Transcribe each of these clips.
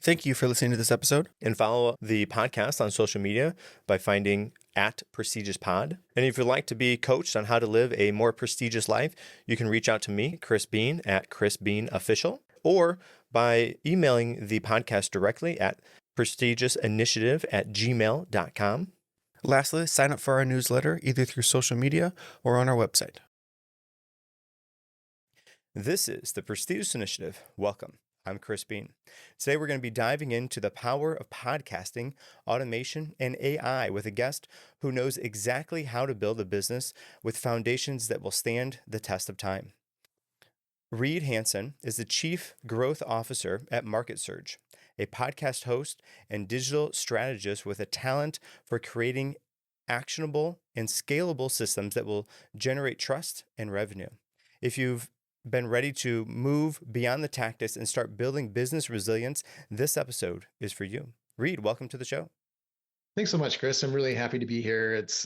Thank you for listening to this episode, and follow the podcast on social media by finding at Prestigious Pod. And if you'd like to be coached on how to live a more prestigious life, you can reach out to me, Chris Beane, at Chris Beane Official, or by emailing the podcast directly at prestigiousinitiative@gmail.com. Lastly, sign up for our newsletter either through social media or on our website. This is the Prestigious Initiative. Welcome. I'm Chris Beane. Today we're going to be diving into the power of podcasting, automation, and AI with a guest who knows exactly how to build a business with foundations that will stand the test of time. Reed Hansen is the Chief Growth Officer at MarketSurge, a podcast host and digital strategist with a talent for creating actionable and scalable systems that will generate trust and revenue. If you've been ready to move beyond the tactics and start building business resilience, this episode is for you. Reed, welcome to the show. Thanks so much, Chris. I'm really happy to be here. It's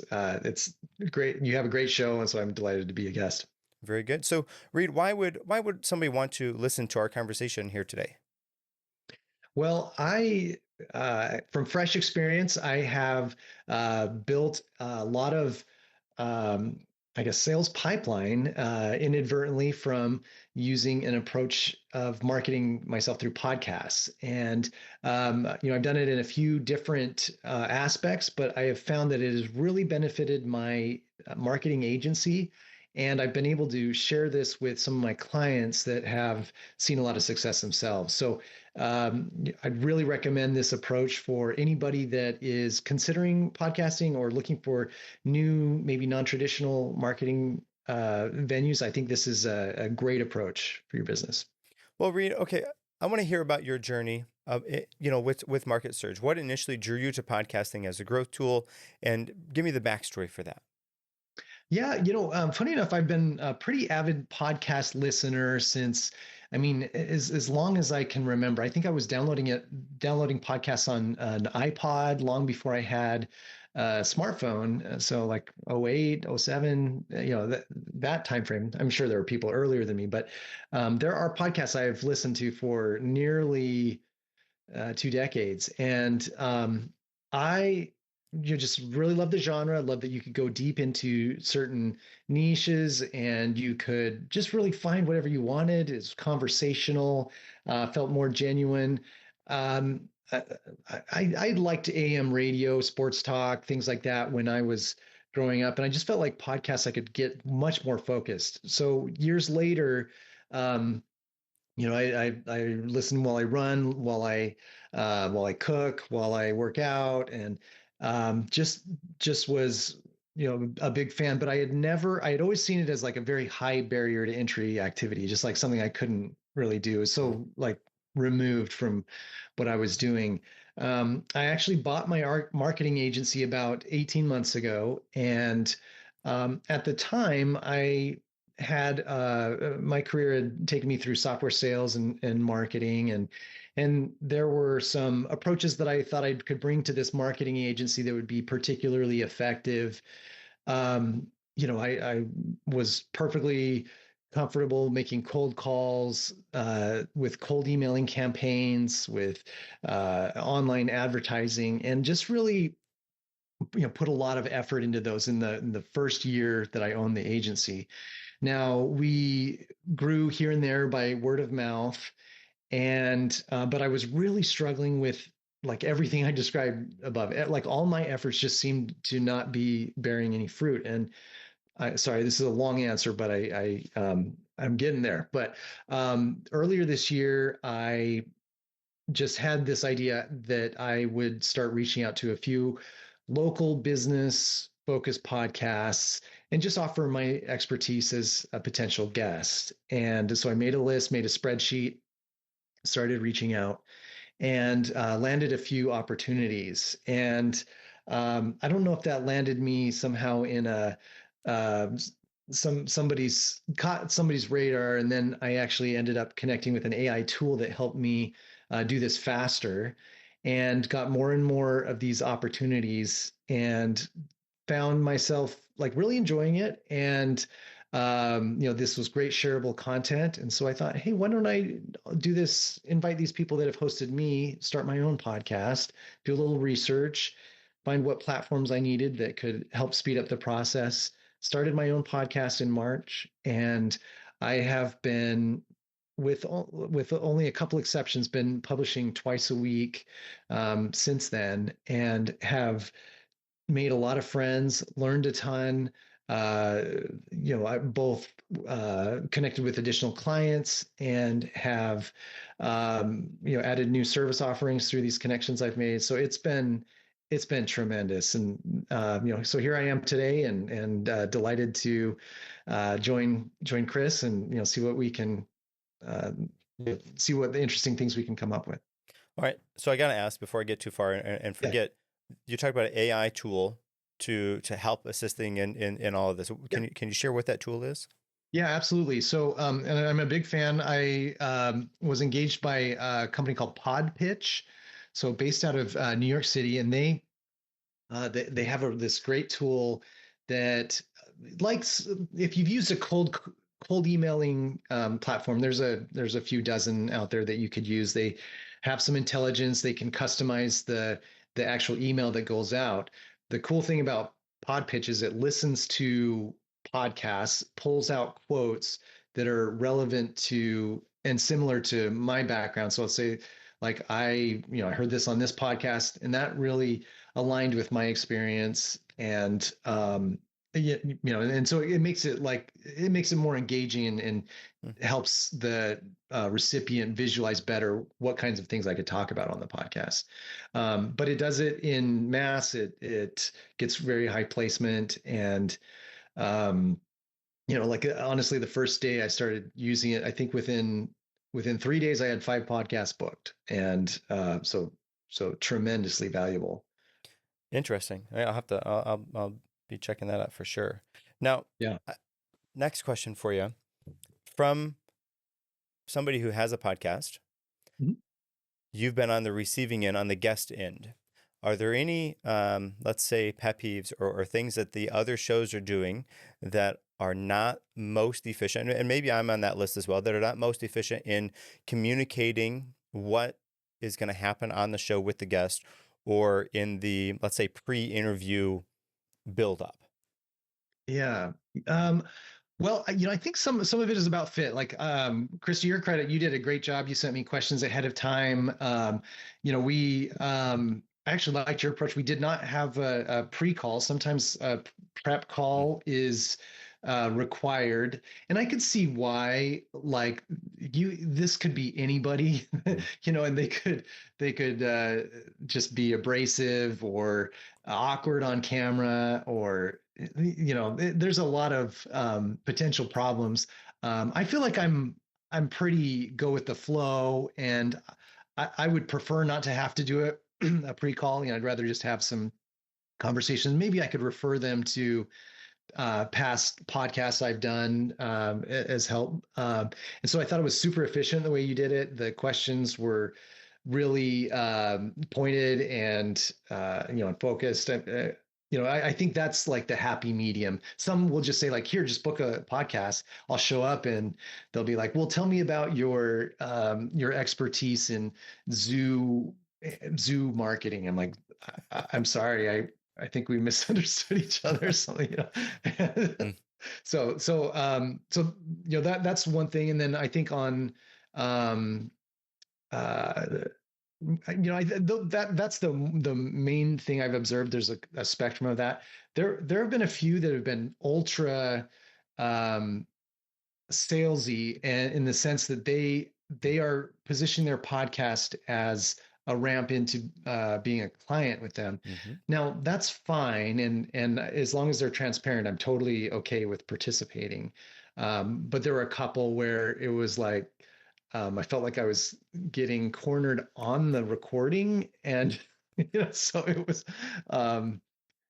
great. You have a great show, and so I'm delighted to be a guest. Very good. So, Reed, why would somebody want to listen to our conversation here today? Well, from fresh experience, I have built a lot of sales pipeline inadvertently from using an approach of marketing myself through podcasts. And, I've done it in a few different aspects, but I have found that it has really benefited my marketing agency. And I've been able to share this with some of my clients that have seen a lot of success themselves. So I'd really recommend this approach for anybody that is considering podcasting or looking for new, maybe non-traditional marketing venues. I think this is a great approach for your business. Well, Reed, okay, I want to hear about your journey with MarketSurge. What initially drew you to podcasting as a growth tool, and give me the backstory for that. Yeah, funny enough, I've been a pretty avid podcast listener since, as long as I can remember. I think I was downloading podcasts on an iPod long before I had a smartphone. So like 08, 07, that time frame. I'm sure there are people earlier than me, but there are podcasts I've listened to for nearly 2 decades, and I just really love the genre. I love that you could go deep into certain niches and you could just really find whatever you wanted. It's conversational, felt more genuine. I liked AM radio, sports talk, things like that when I was growing up, and I just felt like podcasts I could get much more focused. So years later, I listen while I run, while I cook, while I work out, and just was a big fan. But I had always seen it as like a very high barrier to entry activity, just like something I couldn't really do. It's so like removed from what I was doing. I actually bought my marketing agency about 18 months ago, and at the time I had my career had taken me through software sales and marketing, and there were some approaches that I thought I could bring to this marketing agency that would be particularly effective. I was perfectly comfortable making cold calls, with cold emailing campaigns, with online advertising, and just really put a lot of effort into those in the first year that I owned the agency. Now, we grew here and there by word of mouth, and but I was really struggling with like everything I described above. Like all my efforts just seemed to not be bearing any fruit. And sorry, this is a long answer, but I'm getting there. But earlier this year, I just had this idea that I would start reaching out to a few local business focused podcasts and just offer my expertise as a potential guest. And so I made a list, made a spreadsheet, started reaching out, and landed a few opportunities. And I don't know if that landed me somehow in a somebody's caught somebody's radar, and then I actually ended up connecting with an AI tool that helped me do this faster, and got more and more of these opportunities, and found myself like really enjoying it. And This was great shareable content. And so I thought, hey, why don't I do this, invite these people that have hosted me, start my own podcast, do a little research, find what platforms I needed that could help speed up the process. Started my own podcast in March, and I have been, with only a couple exceptions, been publishing twice a week since then, and have made a lot of friends, learned a ton. Uh, I both connected with additional clients and have, added new service offerings through these connections I've made. So it's been tremendous, and so here I am today, and delighted to join Chris, and see what we can uh, see what the interesting things we can come up with. All right. So I got to ask before I get too far and Yeah. forget, you talked about an AI tool to help assisting in all of this. Yeah. Can you share what that tool is? Yeah, absolutely. So, and I'm a big fan. I was engaged by a company called Pod Pitch, so based out of New York City, and they have this great tool that, likes, if you've used a cold emailing platform, there's a few dozen out there that you could use. They have some intelligence. They can customize the actual email that goes out. The cool thing about Podpitch is it listens to podcasts, pulls out quotes that are relevant to and similar to my background. So let's say, like, I heard this on this podcast, and that really aligned with my experience, and and so it makes it more engaging, and Hmm. helps the recipient visualize better what kinds of things I could talk about on the podcast. But it does it in mass. It gets very high placement, and um, like, honestly, the first day I started using it, I think within 3 days I had 5 podcasts booked, and so tremendously valuable. Interesting. I'll have to. I'll be checking that out for sure. Now, Yeah. uh, next question for you from somebody who has a podcast. Mhm. You've been on the receiving end, on the guest end. Are there any, let's say, pet peeves or things that the other shows are doing that are not most efficient? And maybe I'm on that list as well, that are not most efficient in communicating what is going to happen on the show with the guest or in the, let's say, pre-interview build-up. Yeah. Um, Well, I think some of it is about fit. Like, Chris, to your credit, you did a great job. You sent me questions ahead of time. We I actually liked your approach. We did not have a pre-call. Sometimes a prep call is required, and I could see why. Like, this could be anybody, Mm-hmm. and they could just be abrasive or awkward on camera, or there's a lot of potential problems. I feel like I'm pretty go with the flow, and I would prefer not to have to do a pre-call. I'd rather just have some conversations. Maybe I could refer them to past podcasts I've done as help. And so I thought it was super efficient the way you did it. The questions were really pointed and and focused. I think that's like the happy medium. Some will just say, like, here, just book a podcast. I'll show up, and they'll be like, well, tell me about your expertise in zoo zoo marketing. I'm like, I'm sorry, I think we misunderstood each other or something. So that's one thing. And then I think on um uh that's the main thing I've observed. There's a spectrum of that. There have been a few that have been ultra um salesy, and in the sense that they are positioning their podcast as a ramp into being a client with them. Mm-hmm. Now, that's fine, and as long as they're transparent, I'm totally okay with participating. But there were a couple where it was like, I felt like I was getting cornered on the recording, and so it was,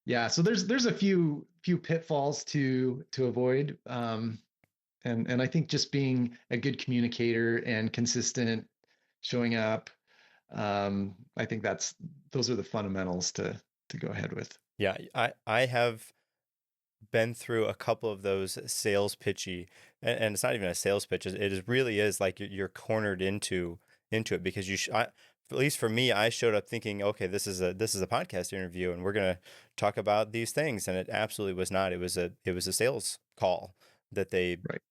yeah. So there's a few pitfalls to avoid. And I think just being a good communicator and consistent, showing up, I think those are the fundamentals to go ahead with. Yeah, I have been through a couple of those sales pitchy, and it's not even a sales pitch. Really is like you're cornered into it because at least for me, I showed up thinking, okay, this is a podcast interview, and we're gonna talk about these things, and it absolutely was not. It was a sales call that they Right.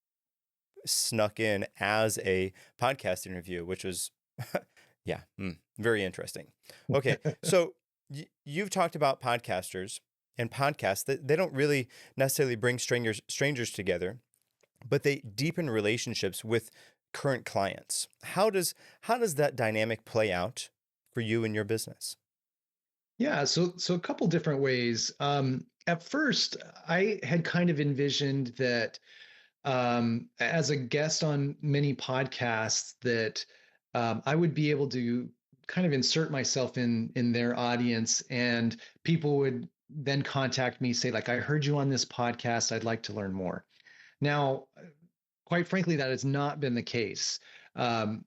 snuck in as a podcast interview, which was, yeah, very interesting. Okay, so you've talked about podcasters and podcasts that they don't really necessarily bring strangers together, but they deepen relationships with current clients. How does that dynamic play out for you and your business? Yeah, so a couple different ways. At first, I had kind of envisioned that as a guest on many podcasts, that I would be able to kind of insert myself in their audience, and people would then contact me, say like, "I heard you on this podcast. I'd like to learn more." Now, quite frankly, that has not been the case. Um,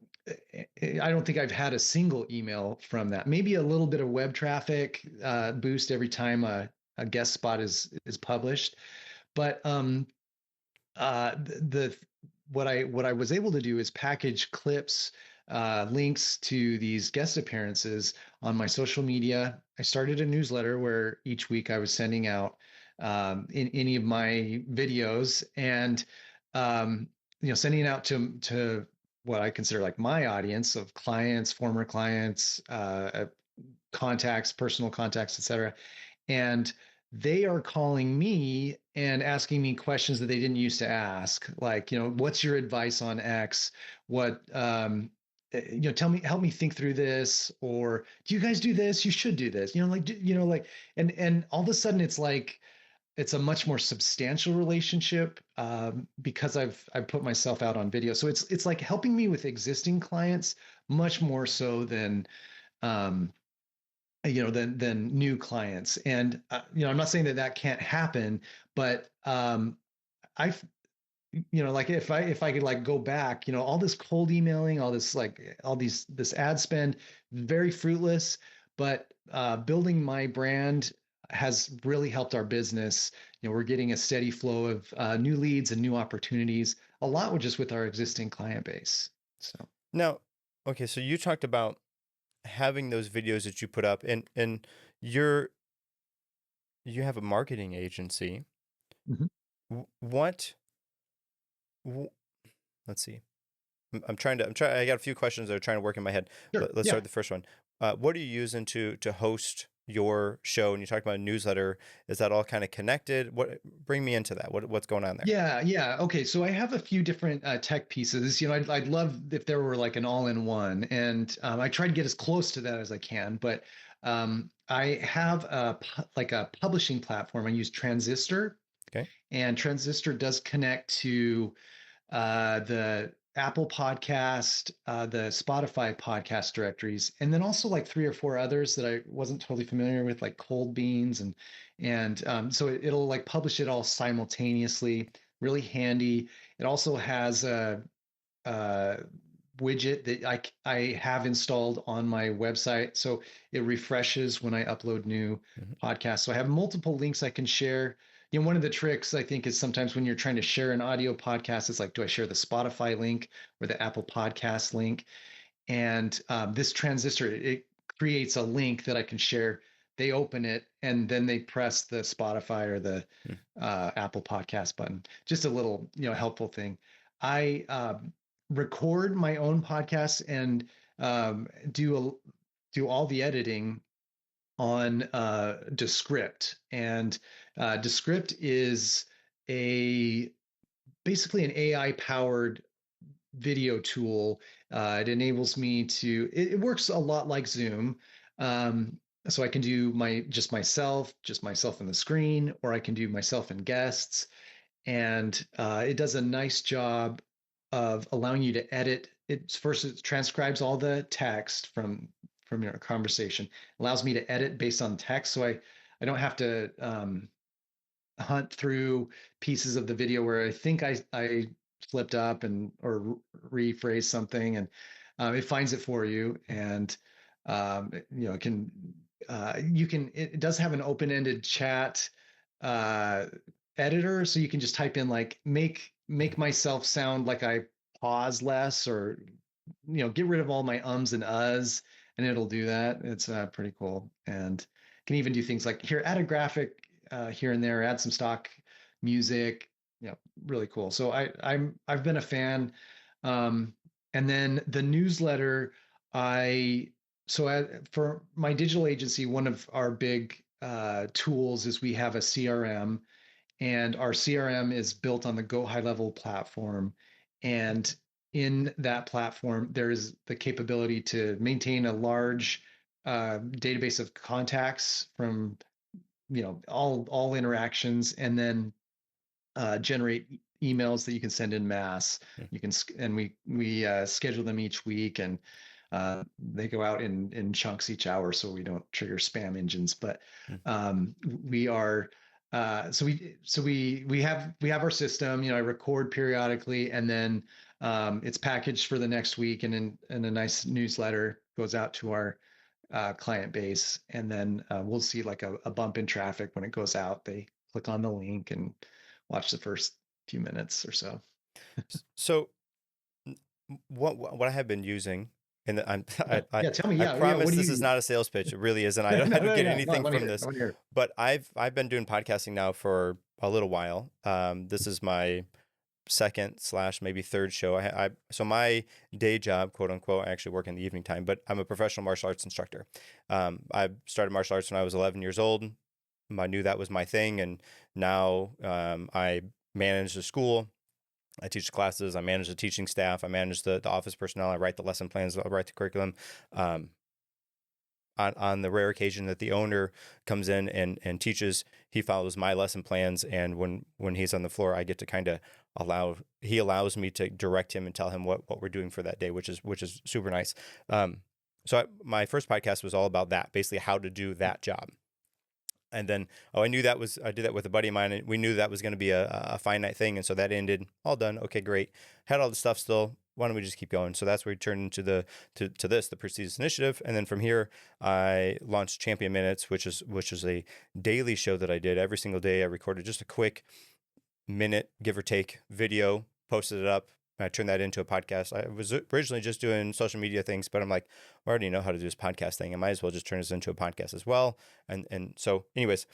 I don't think I've had a single email from that. Maybe a little bit of web traffic boost every time a guest spot is published, but the what I was able to do is package clips, links to these guest appearances on my social media. I started a newsletter where each week I was sending out in any of my videos, and sending it out to what I consider like my audience of clients, former clients, contacts, personal contacts, etc. And they are calling me and asking me questions that they didn't used to ask, like, what's your advice on X? What, tell me, help me think through this, or do you guys do this? You should do this, like, and all of a sudden it's like, it's a much more substantial relationship because I've put myself out on video. So it's like helping me with existing clients much more so than um, than new clients. And I'm not saying that that can't happen, but I like if I could like go back, all this cold emailing, all this like all these this ad spend, very fruitless, but building my brand has really helped our business. We're getting a steady flow of new leads and new opportunities, a lot with just with our existing client base. So Now, okay, so you talked about having those videos that you put up, and you're you have a marketing agency. mhm. What? Let's see. I got a few questions that are trying to work in my head. Sure, Let's yeah. start with the first one. What are you using to host your show? And you talked about a newsletter. Is that all kind of connected? Bring me into that. What's going on there? Yeah, yeah. Okay, so I have a few different tech pieces. I'd love if there were like an all-in-one, and I try to get as close to that as I can. But I have like a publishing platform. I use Transistor, Okay. and Transistor does connect to the Apple Podcast, the Spotify podcast directories, and then also like three or four others that I wasn't totally familiar with, like Cold Beans, and so it'll like publish it all simultaneously. Really handy. It also has a widget that I have installed on my website, so it refreshes when I upload new Mhm. podcasts. So I have multiple links I can share. One of the tricks I think is sometimes when you're trying to share an audio podcast, it's like, do I share the Spotify link or the Apple Podcast link? And this transistor, it creates a link that I can share. They open it and then they press the Spotify or the Hmm. Apple Podcast button. Just a little, helpful thing. I record my own podcasts and do all the editing on Descript, and Descript is a basically an AI powered video tool. It enables me to. It works a lot like Zoom. So I can do just myself on the screen, or I can do myself and guests, and it does a nice job of allowing you to edit. It transcribes all the text from your conversation, allows me to edit based on text, so I don't have to hunt through pieces of the video where I think I slipped up and or rephrase something, and it finds it for you, and it can it does have an open-ended chat editor, so you can just type in like make myself sound like I pause less, or get rid of all my ums and uhs, and it'll do that. It's pretty cool, and can even do things like here, add a graphic here and there, add some stock music. Really cool. So I've been a fan. Um, and then the newsletter, I so for my digital agency, one of our big tools is we have a CRM, and our CRM is built on the Go High Level platform. And in that platform, there is the capability to maintain a large database of contacts from all interactions, and then generate emails that you can send in mass. Hmm. You can and we schedule them each week, and they go out in chunks each hour, so we don't trigger spam engines. But Hmm. we are we have our system. I record periodically, and then it's packaged for the next week, and in a nice newsletter goes out to our client base, and then we'll see like a bump in traffic when it goes out. They click on the link and watch the first few minutes or so. So what I have been using, and Yeah, yeah. Tell me. I Yeah, yeah. promise What do this you is use? not a sales pitch. It really isn't. No, I no, don't no, get yeah. No, I anything want to from hear it. I this, want to hear it. but I've been doing podcasting now for a little while. This is my second slash maybe third show. So my day job, quote unquote, I actually work in the evening time, but I'm a professional martial arts instructor. I started martial arts when I was 11 years old. I knew that was my thing, and now I manage the school. I teach classes. I manage the teaching staff. I manage the office personnel. I write the lesson plans. I write the curriculum. Um, on the rare occasion that the owner comes in and teaches, he follows my lesson plans. And when he's on the floor, I get to kind of he allows me to direct him and tell him what we're doing for that day, which is super nice. My first podcast was all about that, basically how to do that job. And then, I did that with a buddy of mine, and we knew that was going to be a finite thing. And so that ended, all done. Okay, great. Had all the stuff still. Why don't we just keep going? So that's where we turned into the Prestigious Initiative. And then from here, I launched Champion Minutes, which is a daily show that I did every single day. I recorded just a quick minute, give or take, video, posted it up. I turned that into a podcast. I was originally just doing social media things, but I'm like, I already know how to do this podcast thing. I might as well just turn this into a podcast as well. And so, anyways,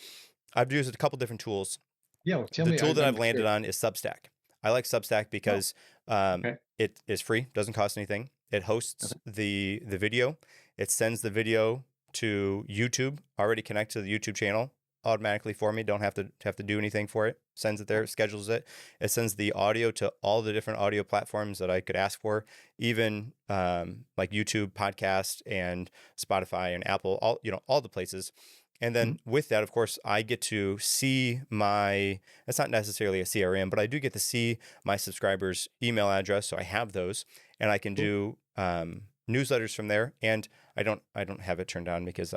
I've used a couple different tools. Yeah, well, tell The me. tool that I'm I've landed curious. on is Substack. I like Substack Oh, because okay. it is free, doesn't cost anything. It hosts Okay. the video. It sends the video to YouTube, already connect to the YouTube channel automatically for me. Don't have to do anything for it. Sends it there, schedules it. It sends the audio to all the different audio platforms that I could ask for, even like YouTube, podcast, and Spotify and Apple, all the places. And Mhm. then with that, of course, I get to see it's not necessarily a CRM, but I do get to see my subscribers' email address. So I have those, and I can Cool. do newsletters from there. And I don't have it turned on because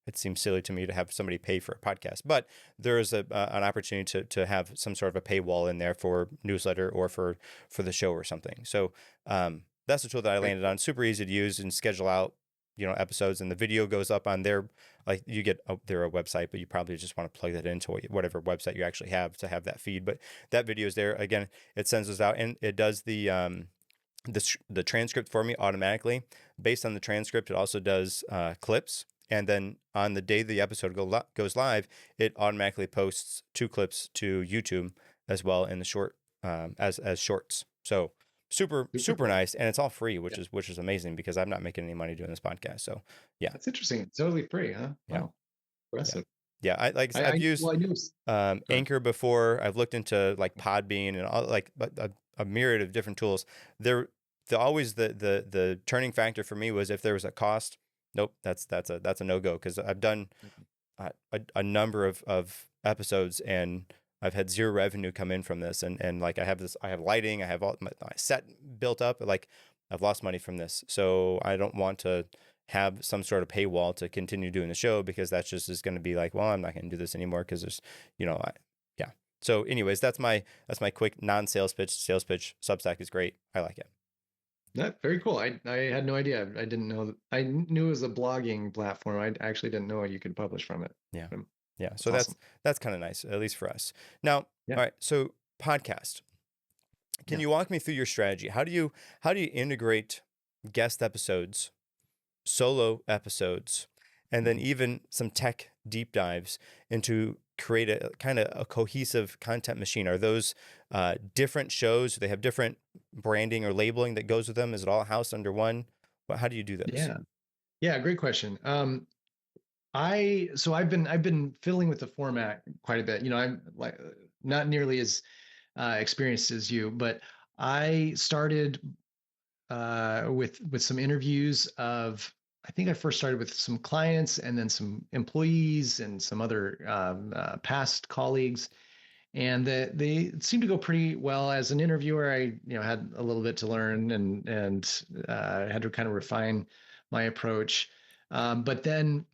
it seems silly to me to have somebody pay for a podcast. But there is an opportunity to have some sort of a paywall in there for newsletter or for the show or something. So that's the tool that I Very landed cool. on. Super easy to use and schedule out episodes, and the video goes up on their, like, you get their website, but you probably just want to plug that into whatever website you actually have to have that feed. But that video is there. Again, it sends us out, and it does the transcript for me automatically. Based on the transcript, it also does clips. And then on the day the episode goes live, it automatically posts 2 clips to YouTube as well in the short, as shorts. So super Super super cool. nice, and it's all free, Yeah, which is amazing because I'm not making any money doing this podcast. So yeah, that's interesting. It's totally free, huh? yeah, Wow, yeah, impressive. yeah. I've used Well, I knew. Go ahead. Anchor before. I've looked into like Podbean and all, like a myriad of different tools. There, always the turning factor for me was if there was a cost. Nope, that's a no go, because I've done a number of episodes, and I've had zero revenue come in from this. And like I have lighting, I have all my set built up. Like, I've lost money from this, so I don't want to have some sort of paywall to continue doing the show, because that's just is going to be like, well, I'm not going to do this anymore because there's, yeah. So, anyways, that's my quick non-sales pitch. Sales pitch. Substack is great. I like it. That very cool. I had no idea. I didn't know. I knew it was a blogging platform. I actually didn't know you could publish from it. Yeah. Yeah. It's So awesome. that's kind of nice, at least for us. Now, Yeah. all right. So podcast. Can Yeah. you walk me through your strategy? How do you integrate guest episodes, solo episodes, and then Mhm. even some tech deep dives into create a kind of a cohesive content machine? Are those different shows? Do they have different branding or labeling that goes with them? Is it all housed under one? How do you do those? Yeah. Yeah. Great question. I've been fiddling with the format quite a bit. I'm like not nearly as experienced as you, but I started with some interviews of. I think I first started with some clients and then some employees and some other past colleagues, and they seemed to go pretty well. As an interviewer, I had a little bit to learn and had to kind of refine my approach. But then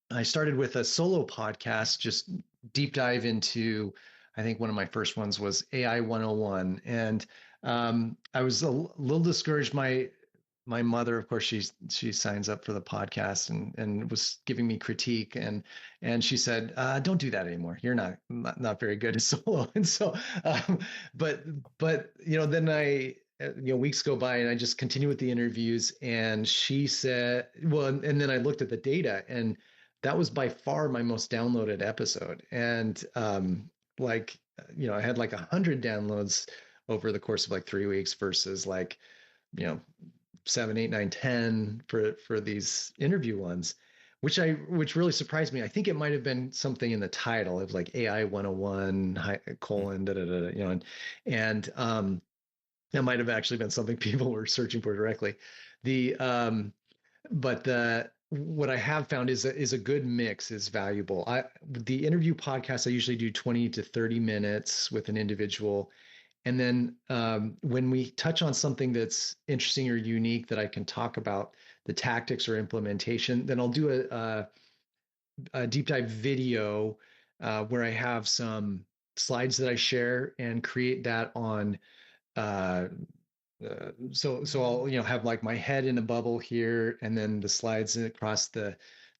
I started with a solo podcast, just deep dive into, I think one of my first ones was AI 101. And I was a little discouraged. My mother, of course, she signs up for the podcast and was giving me critique and she said, "Don't do that anymore. You're not very good at solo." And so, um, but then weeks go by and I just continue with the interviews. And she said, well, and then I looked at the data, and that was by far my most downloaded episode. And I had like 100 downloads over the course of like 3 weeks versus like you know seven, eight, nine, 10 for these interview ones, which really surprised me. I think it might have been something in the title. It was like AI 101 Mm. colon da, da, da, and that might have actually been something people were searching for directly. The but the what I have found is a good mix is valuable. The interview podcast I usually do 20 to 30 minutes with an individual, and then when we touch on something that's interesting or unique that I can talk about the tactics or implementation, then I'll do a deep dive video where I have some slides that I share and create that on. Uh, so I'll have like my head in a bubble here, and then the slides across the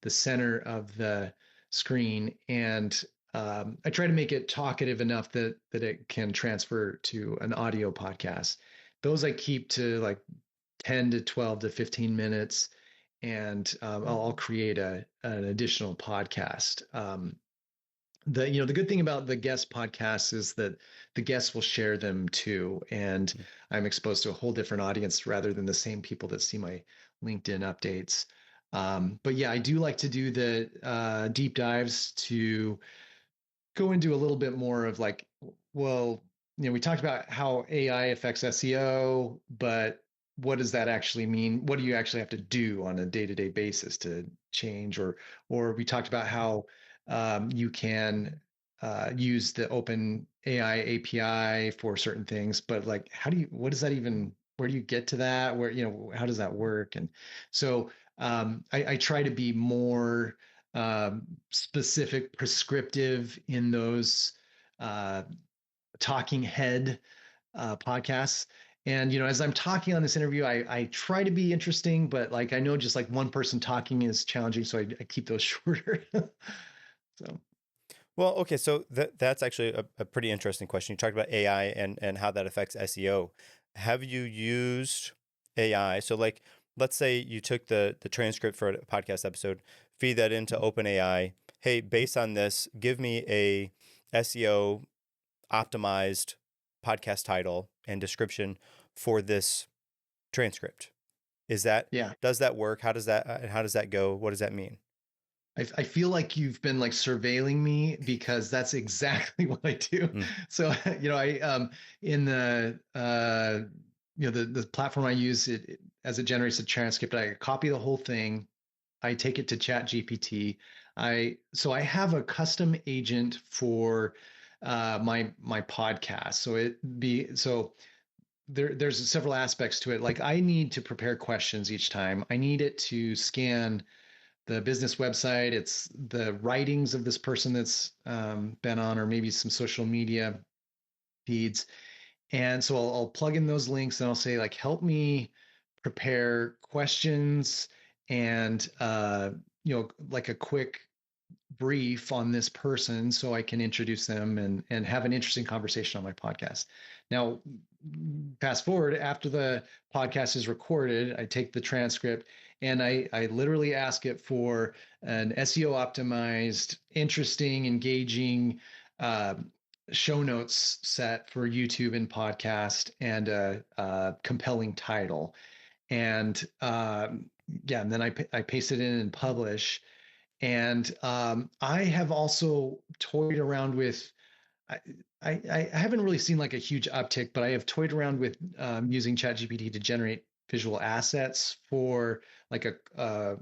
center of the screen, and I try to make it talkative enough that it can transfer to an audio podcast. Those I keep to like 10 to 12 to 15 minutes, and I'll create an additional podcast. The good thing about the guest podcasts is that the guests will share them too, and I'm exposed to a whole different audience rather than the same people that see my LinkedIn updates. But yeah, I do like to do the deep dives to go into a little bit more of like, well, we talked about how AI affects SEO, but what does that actually mean? What do you actually have to do on a day-to-day basis to change? Or we talked about how you can use the open AI API for certain things, but like, what does that even, where do you get to that? How does that work? And so I try to be more specific, prescriptive in those uh, talking head podcasts. And as I'm talking on this interview, I try to be interesting, but like I know just like one person talking is challenging, so I keep those shorter. So Well, okay, so that's actually a pretty interesting question. You talked about AI and how that affects SEO. Have you used AI? So, like, let's say you took the transcript for a podcast episode, feed that into OpenAI. Hey, based on this, give me a SEO optimized podcast title and description for this transcript. Is that yeah, Does that work? How does that go? What does that mean? I feel like you've been like surveilling me because that's exactly what I do. Mm, So I in the platform I use as it generates a transcript, I copy the whole thing. I take it to Chat GPT. I have a custom agent for my podcast. So there's several aspects to it. Like I need to prepare questions each time. I need it to scan the business website. It's the writings of this person that's been on, or maybe some social media feeds. And so I'll plug in those links and I'll say like, help me prepare questions and like a quick brief on this person so I can introduce them and have an interesting conversation on my podcast. Now, fast forward after the podcast is recorded, I take the transcript and I literally ask it for an SEO optimized, interesting, engaging uh, show notes set for YouTube and podcast and a compelling title. And yeah, and then I paste it in and publish. And I have also toyed around with. I, I haven't really seen like a huge uptick, but I have toyed around with using ChatGPT to generate visual assets for like a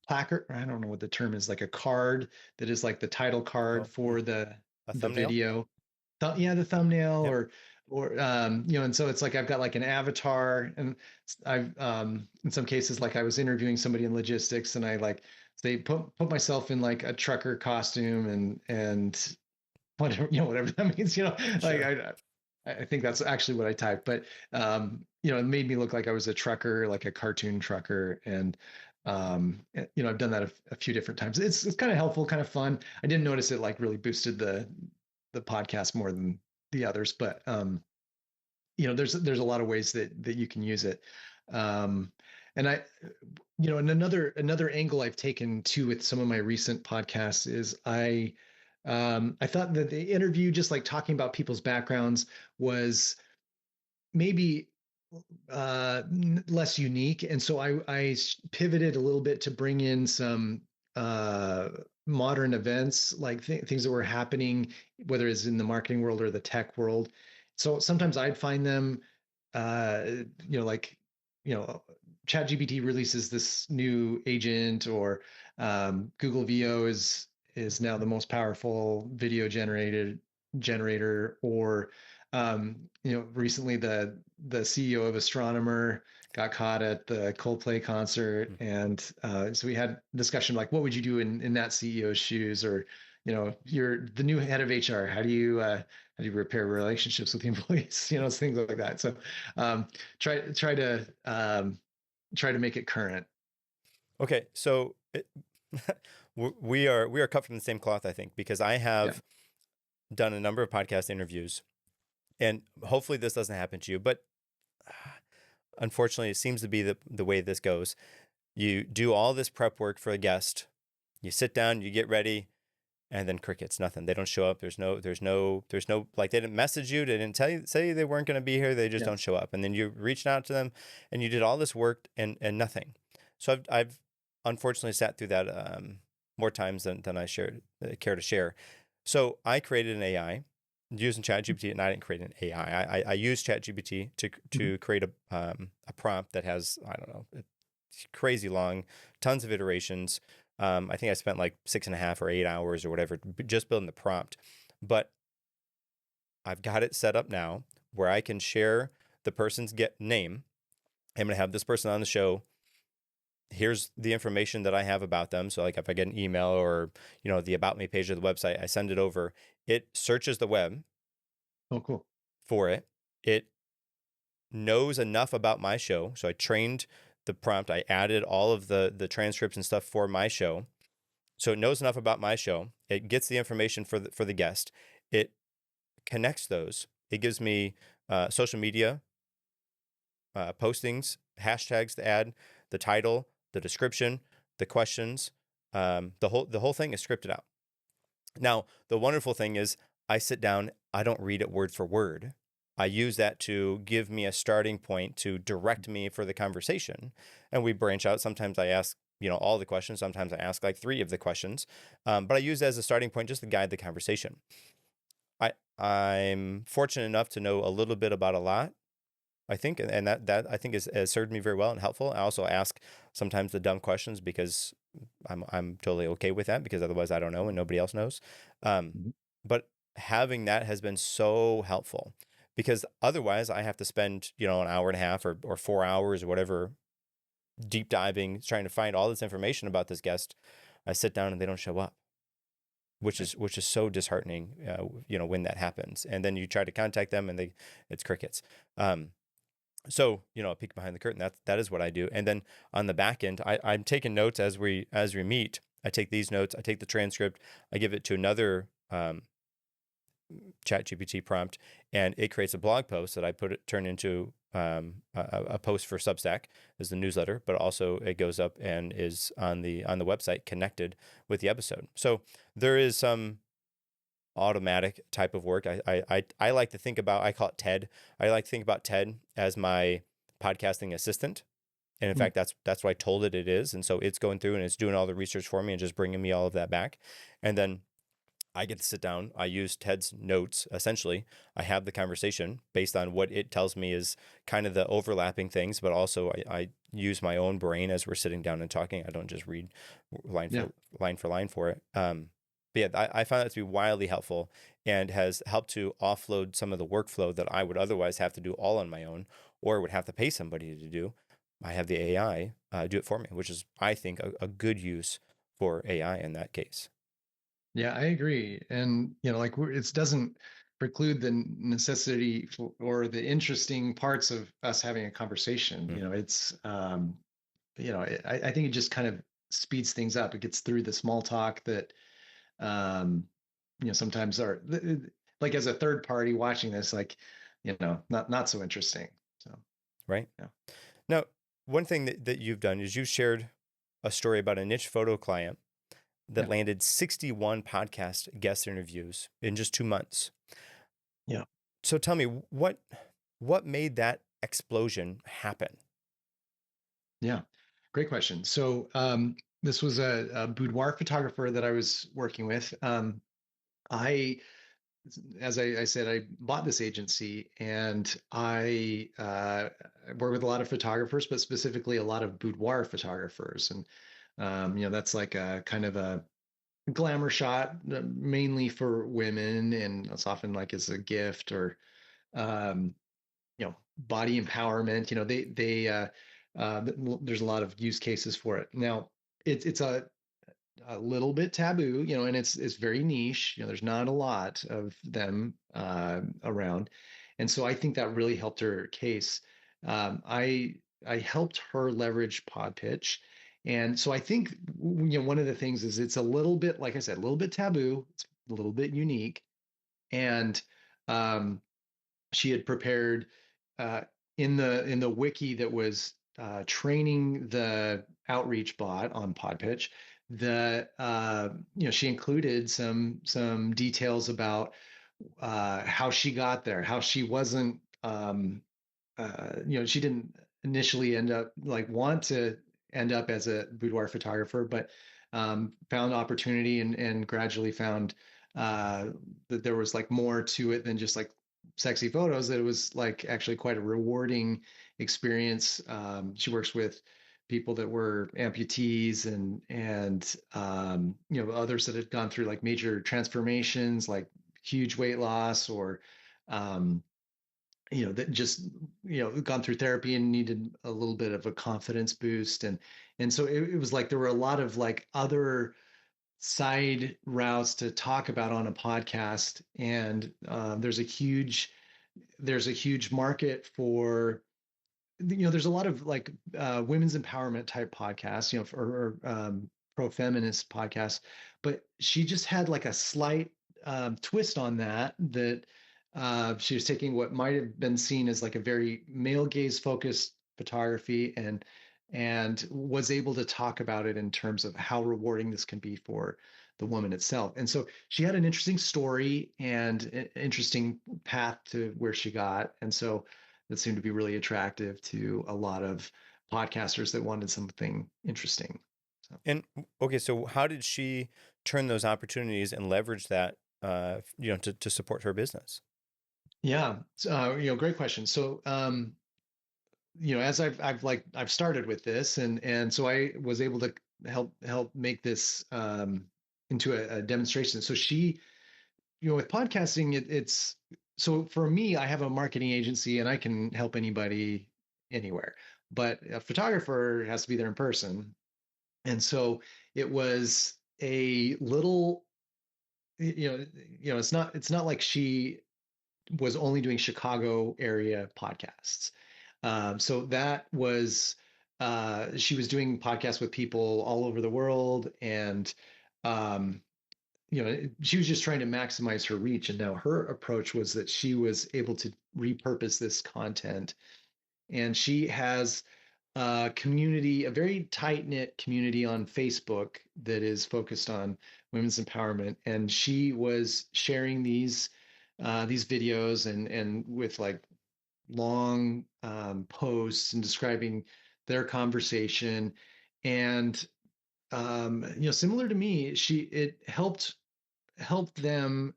placard. I don't know what the term is, like a card that is like the title card Oh, hmm. for A the thumbnail? video. Yeah, the thumbnail Yep. or and so it's like I've got like an avatar, and I've in some cases like I was interviewing somebody in logistics, and I like they put myself in like a trucker costume and whatever whatever that means, like Sure. I think that's actually what I typed, but it made me look like I was a trucker, like a cartoon trucker, and I've done that a few different times. It's kind of helpful, kind of fun. I didn't notice it like really boosted the podcast more than the others, but there's a lot of ways that you can use it. Um, and and another angle I've taken too with some of my recent podcasts is I thought that the interview, just like talking about people's backgrounds, was maybe less unique, and so I pivoted a little bit to bring in some uh, modern events, like things that were happening, whether it's in the marketing world or the tech world. So sometimes I'd find them, uh, like you know, ChatGPT releases this new agent, or Google VO is now the most powerful video generator, or recently the CEO of Astronomer got caught at the Coldplay concert, Hmm. and so we had discussion like, what would you do in that CEO's shoes, or you're the new head of HR. How do you repair relationships with the employees? Things like that. So try to make it current. Okay, so we are cut from the same cloth, I think, because I Yeah. have done a number of podcast interviews, and hopefully this doesn't happen to you, but unfortunately, it seems to be the way this goes. You do all this prep work for a guest, you sit down, you get ready, and then crickets, nothing. They don't show up. There's no like they didn't message you, they didn't say they weren't going to be here. They just Yeah. don't show up. And then you reached out to them, and you did all this work and nothing. So I've unfortunately sat through that more times than I care to share. So I created an AI using ChatGPT, and I didn't create an AI. I used ChatGPT Mhm. to create a prompt that has, I don't know, it's crazy long, tons of iterations. I think I spent like 6.5 or 8 hours or whatever just building the prompt. But I've got it set up now where I can share the person's name. I'm going to have this person on the show. Here's the information that I have about them. So, like, if I get an email or the About Me page of the website, I send it over. It searches the web Oh, cool. for it. It knows enough about my show. So I trained the prompt. I added all of the transcripts and stuff for my show. So it knows enough about my show. It gets the information for the guest. It connects those. It gives me social media postings, hashtags to add, the title, the description, the questions. The whole thing is scripted out. Now, the wonderful thing is, I sit down. I don't read it word for word. I use that to give me a starting point to direct me for the conversation, and we branch out. Sometimes I ask all the questions. Sometimes I ask like 3 of the questions, but I use it as a starting point just to guide the conversation. I'm fortunate enough to know a little bit about a lot, I think, and that I think has served me very well and helpful. I also ask sometimes the dumb questions because I'm totally okay with that, because otherwise I don't know and nobody else knows. Um, Mhm. but having that has been so helpful, because otherwise I have to spend an hour and a half or 4 hours or whatever deep diving trying to find all this information about this guest. I sit down and they don't show up, Right. which is so disheartening. When that happens, and then you try to contact them and it's crickets. Um, so a peek behind the curtain. That is what I do. And then on the back end, I'm taking notes as we meet. I take these notes, I take the transcript, I give it to another chat GPT prompt, and it creates a blog post that I turn into a post for Substack as the newsletter, but also it goes up and is on the website connected with the episode. So there is some automatic type of work. I like to think about, I call it TED. I like to think about TED as my podcasting assistant. And in fact, that's what I told it is. And so it's going through and it's doing all the research for me and just bringing me all of that back. And then I get to sit down. I use TED's notes, essentially. I have the conversation based on what it tells me is kind of the overlapping things, but also I use my own brain as we're sitting down and talking. I don't just read line for line for it. But yeah, I found that to be wildly helpful and has helped to offload some of the workflow that I would otherwise have to do all on my own or would have to pay somebody to do. I have the AI do it for me, which is, I think, a good use for AI in that case. Yeah, I agree. And, like it doesn't preclude the necessity or the interesting parts of us having a conversation. Mm. It's, I think it just kind of speeds things up. It gets through the small talk that, um, sometimes are like as a third party watching this, like, not so interesting. So, Right. yeah. Now, one thing that you've done is you've shared a story about a niche photo client that Yeah. landed 61 podcast guest interviews in just 2 months. Yeah. So tell me, what made that explosion happen? Yeah. Great question. So, this was a boudoir photographer that I was working with. I, as I said, I bought this agency and I work with a lot of photographers, but specifically a lot of boudoir photographers. And, that's like a kind of a glamour shot, mainly for women. And it's often like as a gift or, um, body empowerment. There's a lot of use cases for it. Now, it's a little bit taboo, and it's very niche. There's not a lot of them around, and so I think that really helped her case. I helped her leverage Pod Pitch, and so I think one of the things is it's a little bit, like I said, a little bit taboo. It's a little bit unique, and um, she had prepared uh, in the wiki that was training the outreach bot on Podpitch. She included some details about how she got there, how she wasn't she didn't initially end up like want to end up as a boudoir photographer, but found opportunity and gradually found that there was like more to it than just like sexy photos, that it was like actually quite a rewarding experience. She works with people that were amputees and others that had gone through like major transformations, like huge weight loss or um, that just gone through therapy and needed a little bit of a confidence boost. And so it was like there were a lot of like other side routes to talk about on a podcast. And there's a huge market for, there's a lot of like women's empowerment type podcasts, or pro feminist podcasts, but she just had like a slight twist on that she was taking what might have been seen as like a very male gaze focused photography and was able to talk about it in terms of how rewarding this can be for the woman itself. And so she had an interesting story and an interesting path to where she got. And so that seemed to be really attractive to a lot of podcasters that wanted something interesting. So. And okay, so how did she turn those opportunities and leverage that, to support her business? Yeah, great question. So, as I've started with this, and so I was able to help make this into a demonstration. So she, with podcasting, it's so for me, I have a marketing agency and I can help anybody anywhere, but a photographer has to be there in person. And so it was a little, it's not like she was only doing Chicago area podcasts. So that was she was doing podcasts with people all over the world, and um, she was just trying to maximize her reach. And now her approach was that she was able to repurpose this content, and she has a community, a very tight knit community on Facebook that is focused on women's empowerment. And she was sharing these videos and with like long posts and describing their conversation. And similar to me, it helped them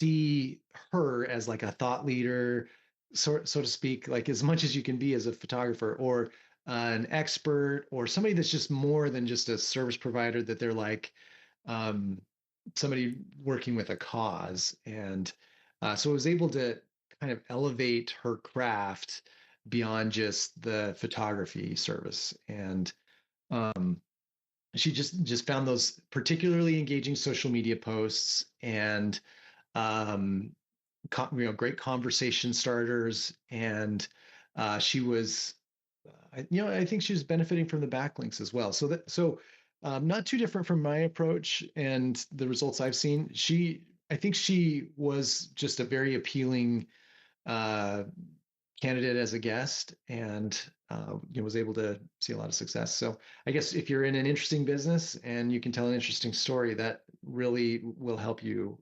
see her as like a thought leader, so to speak, like as much as you can be as a photographer, or an expert, or somebody that's just more than just a service provider, that they're like um, somebody working with a cause. And so I was able to kind of elevate her craft beyond just the photography service. And um, she just found those particularly engaging social media posts, and um, great conversation starters. And she was, I think she was benefiting from the backlinks as well. So not too different from my approach and the results I've seen. I think she was just a very appealing uh, candidate as a guest, and was able to see a lot of success. So I guess if you're in an interesting business and you can tell an interesting story, that really will help you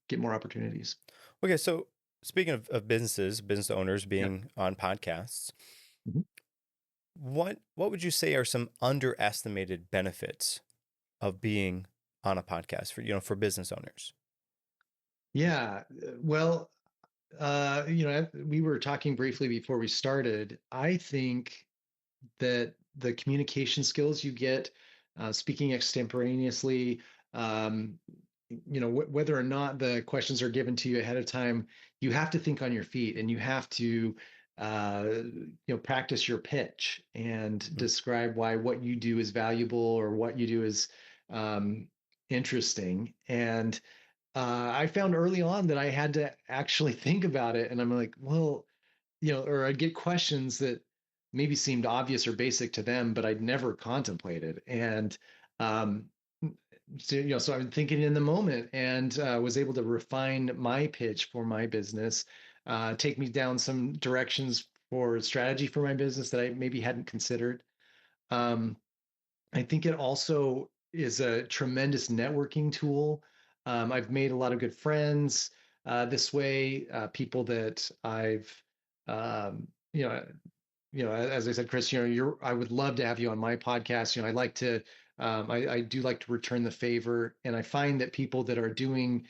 get more opportunities. Okay, so speaking of businesses, business owners Yeah. being on podcasts, Mhm. what would you say are some underestimated benefits of being on a podcast for business owners? Yeah. Well, we were talking briefly before we started. I think that the communication skills you get, speaking extemporaneously, um, whether or not the questions are given to you ahead of time, you have to think on your feet, and you have to, practice your pitch and Mhm. describe why what you do is valuable, or what you do is um, interesting. And I found early on that I had to actually think about it, and I'm like, well, or I'd get questions that maybe seemed obvious or basic to them, but I'd never contemplated. And um, so I'm thinking in the moment, and was able to refine my pitch for my business, take me down some directions for strategy for my business that I maybe hadn't considered. Um, I think it also is a tremendous networking tool. I've made a lot of good friends this way, people that I've, um, you know, as I said, Chris, I would love to have you on my podcast. I like to, I do like to return the favor, and I find that people that are doing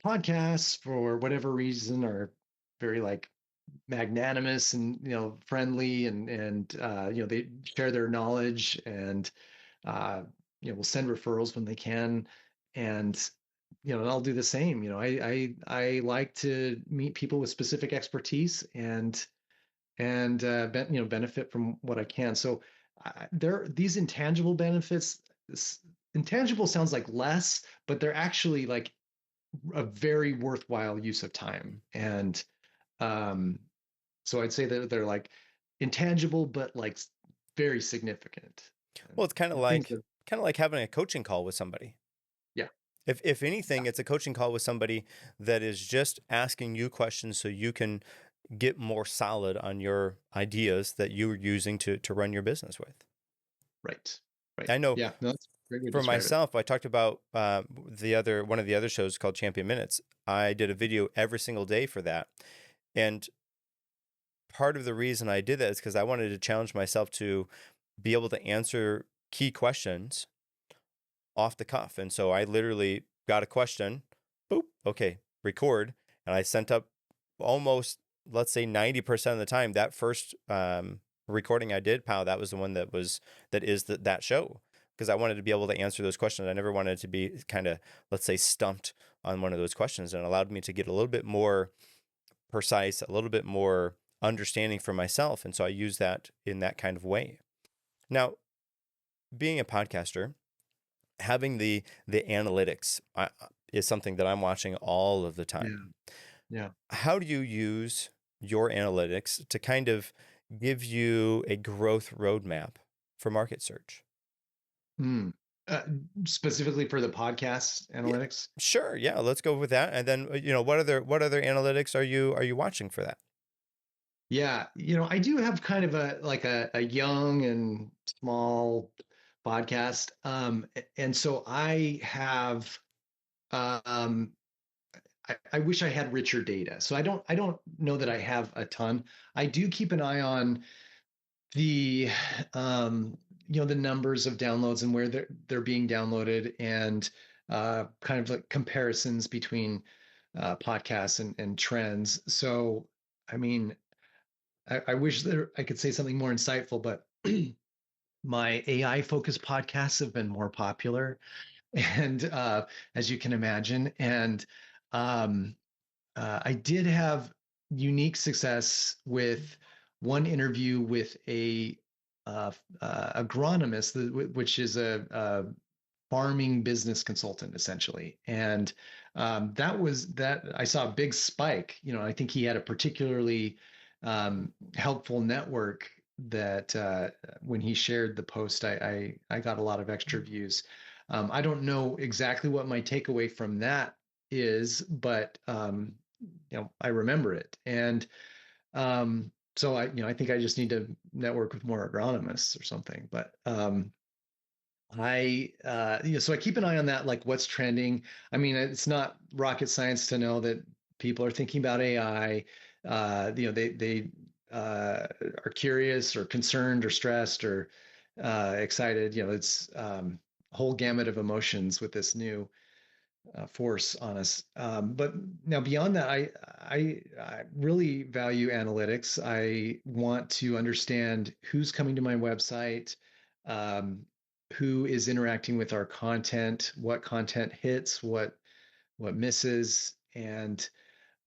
podcasts for whatever reason are very like magnanimous and friendly, and they share their knowledge, and uh, will send referrals when they can. And and I'll do the same. I like to meet people with specific expertise, and benefit from what I can. So there these intangible benefits. Intangible sounds like less, but they're actually like a very worthwhile use of time. And um, so I'd say that they're like intangible, but like very significant. And Well, it's kind of things like that, kind of like having a coaching call with somebody. yeah, If anything, it's a coaching call with somebody that is just asking you questions so you can get more solid on your ideas that you're using to run your business with. right, right. I know Yeah, no, that's a great way to for describe it. myself, I talked about one of the other shows called Champion Minutes. I did a video every single day for that. And part of the reason I did that is because I wanted to challenge myself to be able to answer key questions off the cuff. And so I literally got a question, boop, okay, record. And I sent up almost, let's say 90% of the time, that first recording I did, pow, that was the one that is that show. Because I wanted to be able to answer those questions. I never wanted to be kind of, let's say, stumped on one of those questions, and it allowed me to get a little bit more precise, a little bit more understanding for myself. And so I use that in that kind of way. Now, being a podcaster, having the analytics is something that I'm watching all of the Yeah, time. yeah. How do you use your analytics to kind of give you a growth roadmap for MarketSurge? Hmm. Uh, Specifically for the podcast Yeah, analytics? sure. Yeah, let's go with that. And then, what other analytics are you watching for that? Yeah, I do have kind of a young and small podcast. And so um I wish I had richer data. So I don't know that I have a ton. I do keep an eye on the um the numbers of downloads and where they're being downloaded, and kind of like comparisons between podcasts and trends. So I mean, I wish there I could say something more insightful, but my AI focused podcasts have been more popular, and as you can imagine, and um, I did have unique success with one interview with a agronomist, which is a farming business consultant essentially, and that I saw a big spike. I think he had a particularly helpful network that when he shared the post, I got a lot of extra views. I don't know exactly what my takeaway from that is, but I remember it, and so I think I just need to network with more agronomists or something. But so I keep an eye on that, like what's trending. I mean, it's not rocket science to know that people are thinking about AI. They are curious or concerned or stressed or excited. It's a whole gamut of emotions with this new force on us. But now beyond that, I really value analytics. I want to understand who's coming to my website, um, who is interacting with our content, what content hits, what misses, and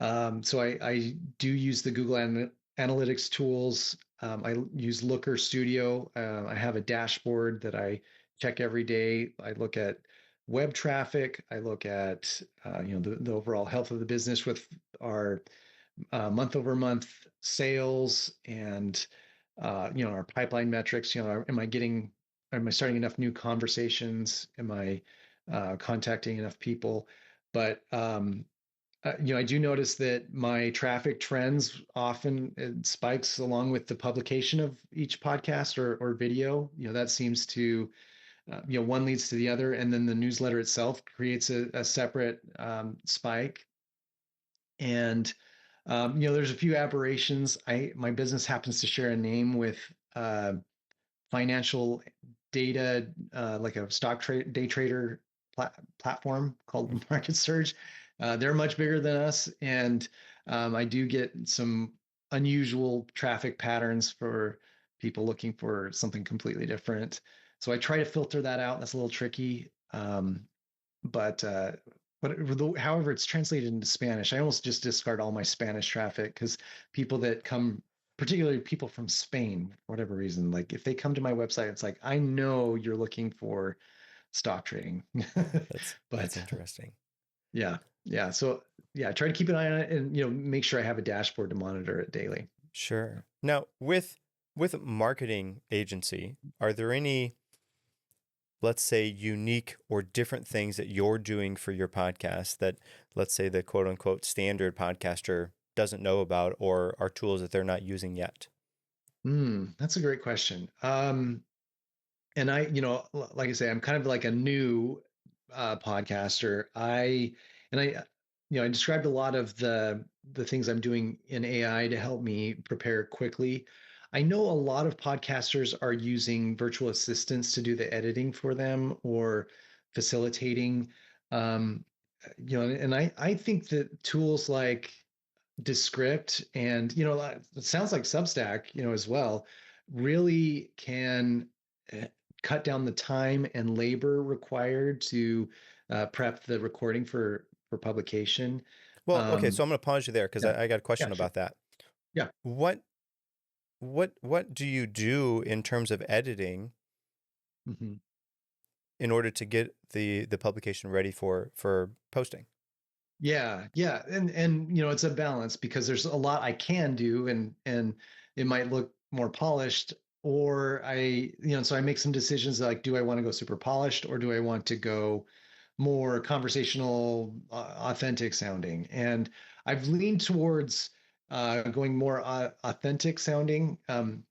so I do use the Google Analytics tools. I use Looker Studio. I have a dashboard that I check every day. I look at web traffic. I look at the overall health of the business with our month over month sales and our pipeline metrics. Am I starting enough new conversations? Am I contacting enough people? But I do notice that my traffic trends often it spikes along with the publication of each podcast or video. That seems to, one leads to the other, and then the newsletter itself creates a separate spike. And there's a few aberrations. My business happens to share a name with uh, financial data, like a day trader platform called MarketSurge. They're much bigger than us, and I do get some unusual traffic patterns for people looking for something completely different. So I try to filter that out. That's a little tricky, but however it's translated into Spanish, I almost just discard all my Spanish traffic because people that come, particularly people from Spain, for whatever reason, like if they come to my website, it's like I know you're looking for stock trading, That's but interesting. yeah, yeah. So yeah, I try to keep an eye on it, and make sure I have a dashboard to monitor it daily. Sure. Now, with marketing agency, are there any, let's say, unique or different things that you're doing for your podcast that, let's say, the quote unquote standard podcaster doesn't know about, or are tools that they're not using yet? That's a great question. And like I say, I'm kind of like a new podcaster. I described a lot of the things I'm doing in AI to help me prepare quickly. I know a lot of podcasters are using virtual assistants to do the editing for them or facilitating. Um, and I think that tools like Descript and it sounds like Substack, as well, really can uh, cut down the time and labor required to prep the recording for publication. Well, okay, so Um, I'm going to pause you there because yeah, I got a question yeah, sure, about that. yeah. What what do you do in terms of editing hmm in order to get the publication ready for posting? Yeah, yeah, and it's a balance because there's a lot I can do, and it might look more polished, or so I make some decisions like, do I want to go super polished or do I want to go more conversational, authentic sounding? And I've leaned towards going more authentic sounding. An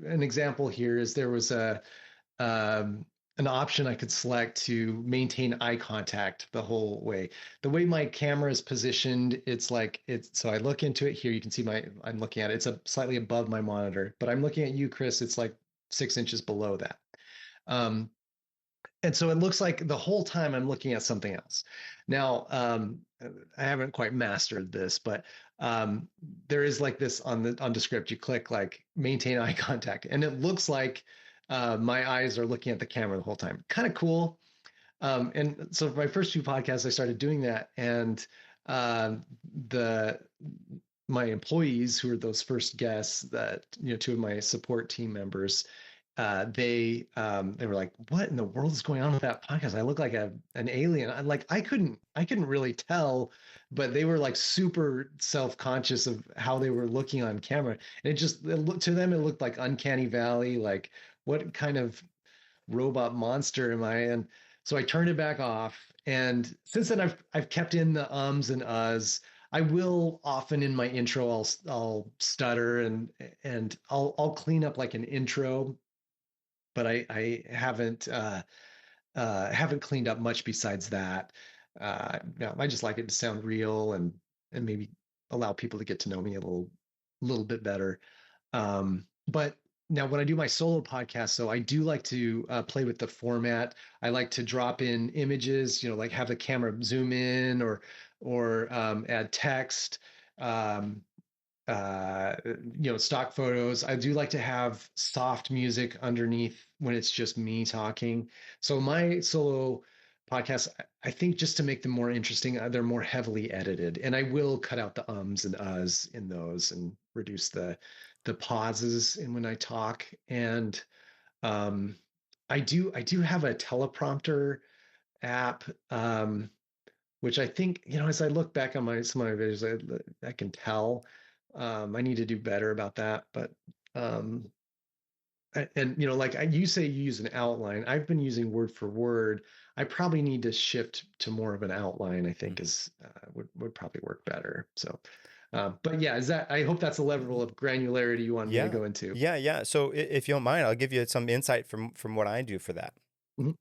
example here is there was um, an option I could select to maintain eye contact the whole way. The way my camera is positioned, so I look into it here. You can see I'm looking at it. It's slightly above my monitor, but I'm looking at you, Chris. It's like 6 inches below that. Um, and so it looks like the whole time I'm looking at something else. Now, I haven't quite mastered this, but there is like this on the script. You click like maintain eye contact, and it looks like my eyes are looking at the camera the whole time. Kind of cool. And so for my first few podcasts, I started doing that, and the my employees, who are those first guests, that two of my support team members, they were like, "What in the world is going on with that podcast? I look like an alien." I'm like, I couldn't really tell, but they were like super self-conscious of how they were looking on camera, and it looked to them, it looked like uncanny valley, like what kind of robot monster am I? And so I turned it back off. And since then, I've kept in the ums and uhs. I will often in my intro, I'll stutter and I'll clean up like an intro, but I haven't cleaned up much besides that. No, I just like it to sound real and maybe allow people to get to know me a little bit better. But now when I do my solo podcast, so I do like to play with the format. I like to drop in images, like have the camera zoom in or add text. Um, stock photos. I do like to have soft music underneath when it's just me talking. So my solo podcasts, I think, just to make them more interesting, they're more heavily edited, and I will cut out the ums and uhs in those and reduce the pauses in when I talk. And um, I do have a teleprompter app. Which I think, as I look back on some of my videos, I can tell I need to do better about that. But um, and like you say, you use an outline. I've been using word for word. I probably need to shift to more of an outline. I think is would probably work better. So, but yeah, I hope that's a level of granularity you wanted me to Yeah. go into. Yeah. Yeah. So if you don't mind, I'll give you some insight from what I do for that. Mhm.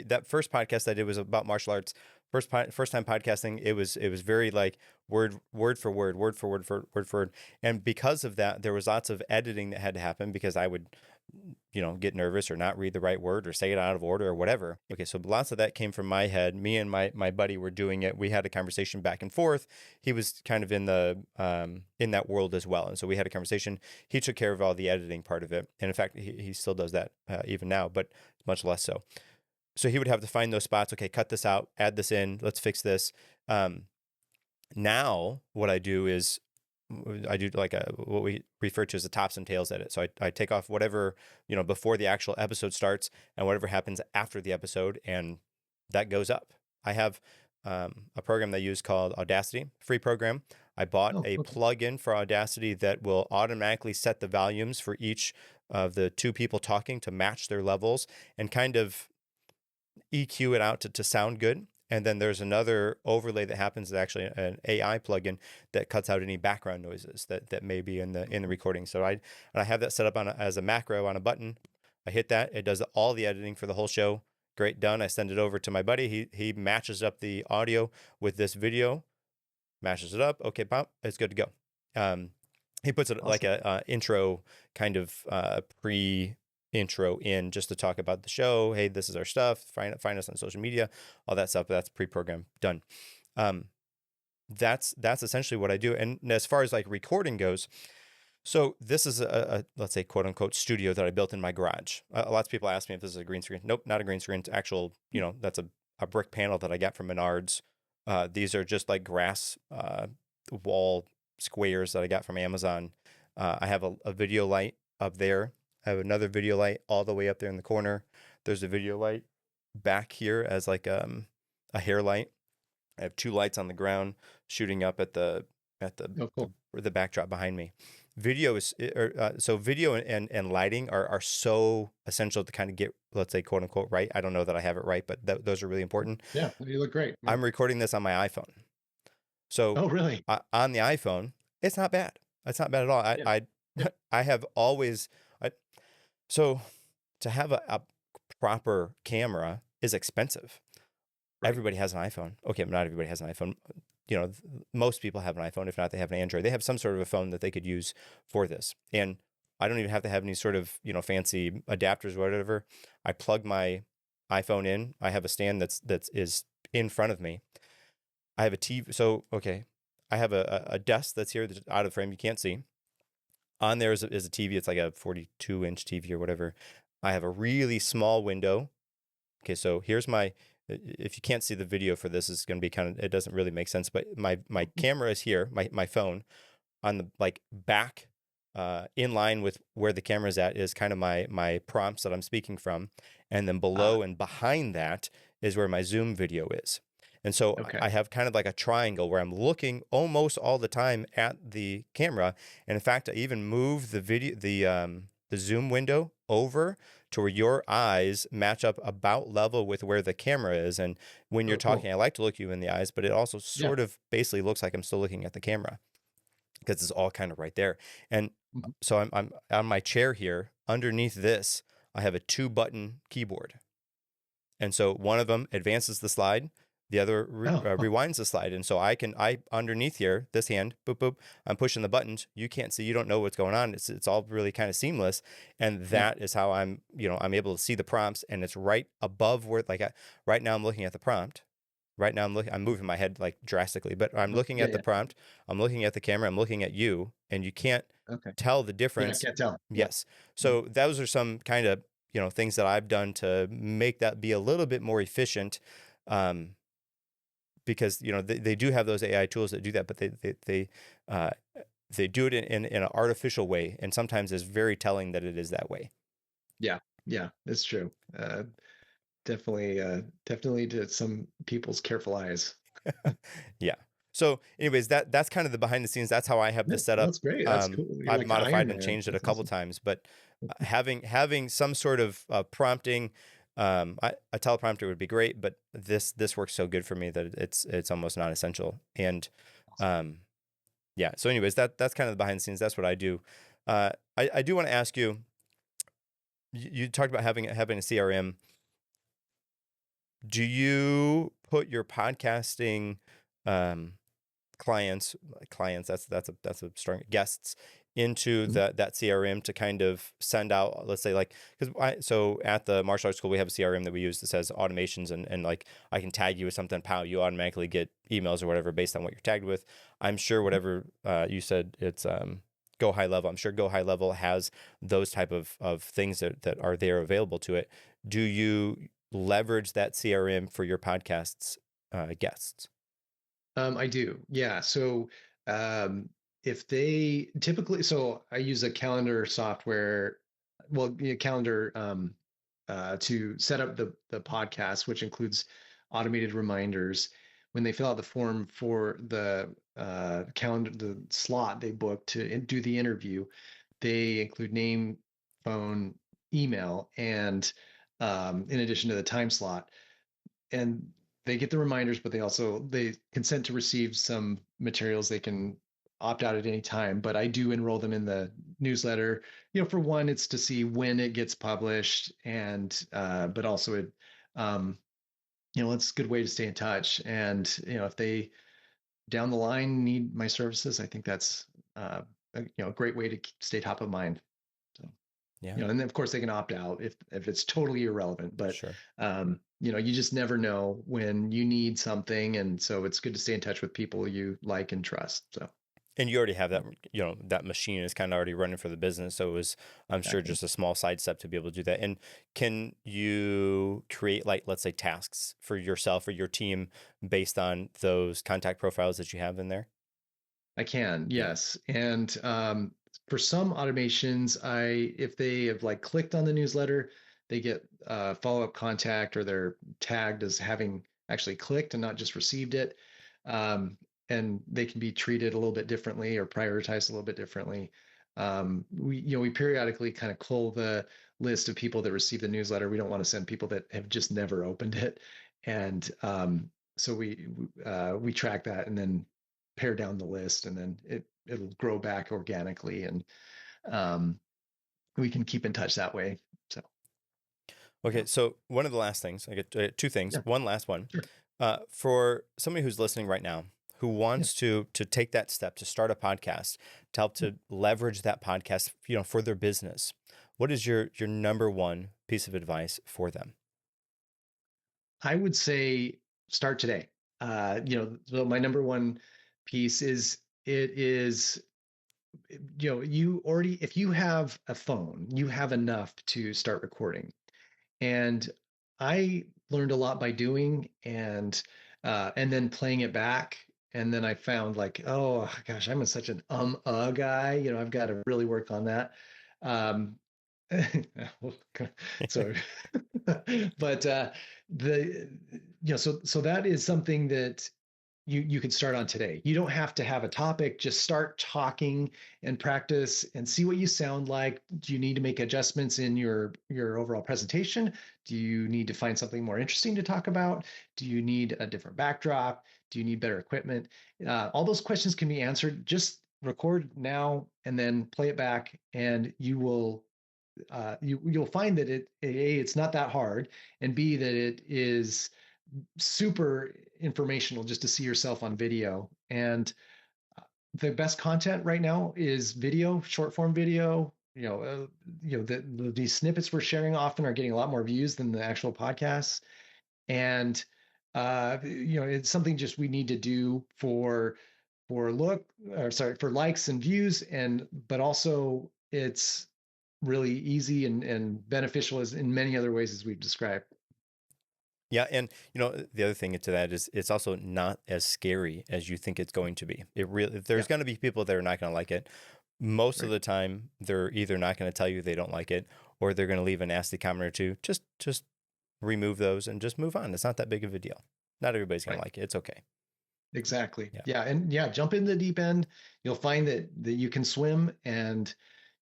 That first podcast I did was about martial arts. First time podcasting, it was very like word for word, word for word, and because of that, there was lots of editing that had to happen because I would, get nervous or not read the right word or say it out of order or whatever. Okay, so lots of that came from my head. Me and my buddy were doing it. We had a conversation back and forth. He was kind of in that world as well, and so we had a conversation. He took care of all the editing part of it, and in fact, he still does that even now, but much less so. So he would have to find those spots. Okay, cut this out, add this in, let's fix this. Um, Now what I do is I do like what we refer to as a tops and tails edit. So I take off whatever, before the actual episode starts and whatever happens after the episode, and that goes up. I have a program that I use called Audacity, free program. I bought Oh, a okay. plugin for Audacity that will automatically set the volumes for each of the two people talking to match their levels and kind of EQ it out to sound good. And then there's another overlay that happens, that actually an AI plugin that cuts out any background noises that may be in the recording. So I have that set up as a macro on a button. I hit that, it does all the editing for the whole show. Great, done. I send it over to my buddy. He matches up the audio with this video, matches it up. Okay, pop, it's good to go. He puts it like Awesome. a intro kind of pre intro in just to talk about the show. Hey, this is our stuff. Find us on social media, all that stuff. That's pre-programmed, done. Um, that's essentially what I do. And as far as like recording goes, so this is a let's say quote unquote studio that I built in my garage. Lots of people ask me if this is a green screen. Nope, not a green screen. It's actual, that's a brick panel that I got from Menards. These are just like grass wall squares that I got from Amazon. I have a video light up there. I have another video light all the way up there in the corner. There's a video light back here as like a hair light. I have two lights on the ground shooting up at the Oh, cool. backdrop behind me. video is so video and lighting are so essential to kind of get, let's say, quote unquote, right. I don't know that I have it right, but those are really important. Yeah, you look great. Yeah. I'm recording this on my iPhone. So Oh, really? on the iPhone, it's not bad. It's not bad at all. Yeah. I Yeah. I have always I, so to have a proper camera is expensive. Right. Everybody has an iPhone. Okay, not everybody has an iPhone. You know, most people have an iPhone. If not, they have an Android. They have some sort of a phone that they could use for this. And I don't even have to have any sort of, fancy adapters or whatever. I plug my iPhone in. I have a stand that's is in front of me. I have a TV. So, okay, I have a desk that's here that's out of frame. You can't see. On there is a TV. It's like a 42-inch TV or whatever. I have a really small window. Okay, so here's my, if you can't see the video for this, is going to be kind of, it doesn't really make sense, but my camera is here, my phone on the like back, in line with where the camera is at, is kind of my prompts that I'm speaking from. And then Ah, below and behind that is where my Zoom video is. And so okay. I have kind of like a triangle where I'm looking almost all the time at the camera. And in fact, I even move the video, the Zoom window over to where your eyes match up about level with where the camera is. And when you're Oh, cool. talking, I like to look you in the eyes, but it also Yeah. sort of basically looks like I'm still looking at the camera because it's all kind of right there. And Mhm. so I'm on my chair here. Underneath this, I have a 2-button keyboard. And so one of them advances the slide, the other Oh, rewinds the slide. And so I underneath here, this hand, boop boop, I'm pushing the buttons. You can't see, you don't know what's going on. It's all really kind of seamless, and yeah. that is how I'm able to see the prompts, and it's right above where, like, right now I'm looking at the prompt. Right now I'm moving my head like drastically, but I'm looking Yeah, at the yeah. prompt. I'm looking at the camera. I'm looking at you, and you can't Okay. tell the Yeah, I difference. can't tell. Yeah. Yes. So those are some kind of, things that I've done to make that be a little bit more efficient. Um, because, they do have those AI tools that do that, but uh, they do it in an artificial way. And sometimes it's very telling that it is that way. Yeah. Yeah, it's true. Definitely to some people's careful eyes. Yeah. So anyways, that's kind of the behind the scenes. That's how I have Yeah, this set well, up. that's great. That's cool. You're I've like Iron modified and Man. changed it a That's couple awesome. times, but having some sort of prompting, a teleprompter would be great, but this works so good for me that it's almost non-essential. And um, yeah. So anyways, that's kind of the behind the scenes. That's what I do. I do want to ask you. You talked about having a CRM. Do you put your podcasting um, clients, that's a strong, guests into Mhm. that CRM to kind of send out, let's say, like, because so at the martial arts school we have a CRM that we use that says automations, and like I can tag you with something, pow, you automatically get emails or whatever based on what you're tagged with. I'm sure whatever you said, it's Go High Level. I'm sure Go High Level has those type of things that are there available to it. Do you leverage that CRM for your podcasts guests? I do. Yeah. So um, if they typically, so I use a calendar software, well, calendar to set up the podcast, which includes automated reminders. When they fill out the form for the calendar, the slot they book to do the interview, they include name, phone, email, and in addition to the time slot, and they get the reminders, but they consent to receive some materials. They can opt out at any time, but I do enroll them in the newsletter. For one, it's to see when it gets published, and but also um, it's a good way to stay in touch. And if they down the line need my services, I think that's a great way to stay top of mind. So Yeah, and then of course they can opt out if it's totally irrelevant, but sure. you just never know when you need something, and so it's good to stay in touch with people you like and trust. So And you already have that, that machine is kind of already running for the business. So it was, I'm sure, exactly. just a small side step to be able to do that. And can you create, like, let's say, tasks for yourself or your team based on those contact profiles that you have in there? I can, Yeah. yes. And for some automations, if they have like clicked on the newsletter, they get follow-up contact, or they're tagged as having actually clicked and not just received it. Um, and they can be treated a little bit differently or prioritized a little bit differently. We periodically kind of cull the list of people that receive the newsletter. We don't want to send people that have just never opened it, and so we track that and then pare down the list, and then it'll grow back organically, and um, we can keep in touch that way. So yeah, Okay, so one of the last things, I get two things. yeah, One last one. sure, For somebody who's listening right now who yeah. wants to take that step to start a podcast, to help to leverage that podcast, for their business, what is your number one piece of advice for them? I would say start today. So my number one piece is it is you already, if you have a phone, you have enough to start recording. And I learned a lot by doing and then playing it back. And then I found like, oh gosh, I'm such an guy. I've got to really work on that. Um, so, but the so that is something that you could start on today. You don't have to have a topic, just start talking and practice and see what you sound like. Do you need to make adjustments in your overall presentation? Do you need to find something more interesting to talk about? Do you need a different backdrop? Do you need better equipment? All those questions can be answered. Just record now and then play it back, and you'll find that it's not that hard, and B, that it is super informational just to see yourself on video. And the best content right now is video, short form video. These snippets we're sharing often are getting a lot more views than the actual podcasts. And it's something just we need to do for likes and views, and but also it's really easy and beneficial as in many other ways as we've described. Yeah, and the other thing to that is it's also not as scary as you think it's going to be. It really Yeah, there's going to be people that are not going to like it. Most of right, the time, they're either not going to tell you they don't like it, or they're going to leave a nasty comment or two. Just remove those and just move on. It's not that big of a deal. Not everybody's going to right. like it. It's okay. Exactly. Yeah. Yeah, and yeah, jump in the deep end. You'll find that you can swim, and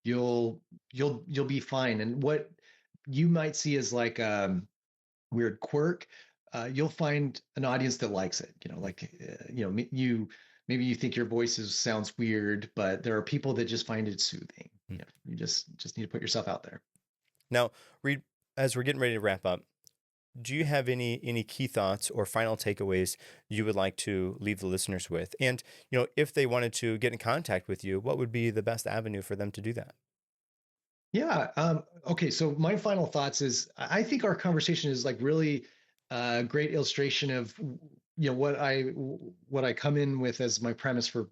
you'll you'll be fine. And what you might see as like weird quirk, you'll find an audience that likes it. Like maybe you think your sounds weird, but there are people that just find it soothing. Hmm. You just need to put yourself out there. Now, Reed, as we're getting ready to wrap up, do you have any key thoughts or final takeaways you would like to leave the listeners with? And, if they wanted to get in contact with you, what would be the best avenue for them to do that? Yeah. Okay. So my final thoughts is I think our conversation is like really a great illustration of what I come in with as my premise for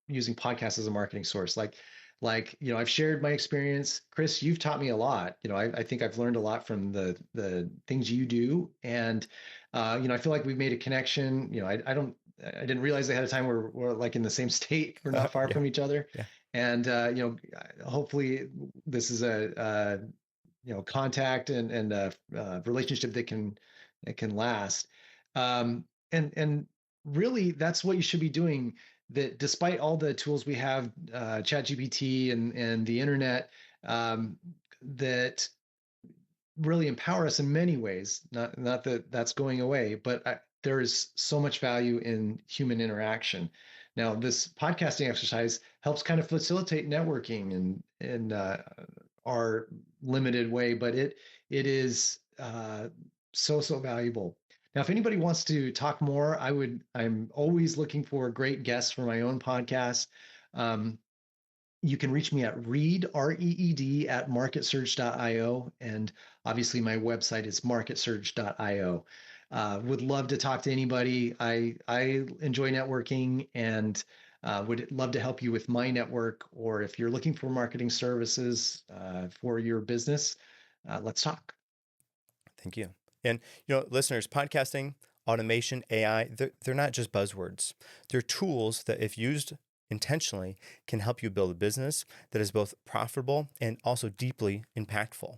using podcasts as a marketing source. I've shared my experience. Chris, you've taught me a lot. I think I've learned a lot from the things you do, and I feel like we've made a connection. I didn't realize ahead of time we're like in the same state. We're not far Yeah. from each other, Yeah. and hopefully this is a contact and a relationship that can last. And really, that's what you should be doing. That despite all the tools we have, ChatGPT and the internet, that really empower us in many ways. Not that that's going away, but there is so much value in human interaction. Now, this podcasting exercise helps kind of facilitate networking in our limited way, but it is so valuable. Now, if anybody wants to talk more, I'm always looking for great guests for my own podcast. Um, you can reach me at Reed, REED, at MarketSurge.io. And obviously, my website is MarketSurge.io. Would love to talk to anybody. I enjoy networking and would love to help you with my network. Or if you're looking for marketing services for your business, let's talk. Thank you. And, listeners, podcasting, automation, AI, they're not just buzzwords. They're tools that, if used intentionally, can help you build a business that is both profitable and also deeply impactful.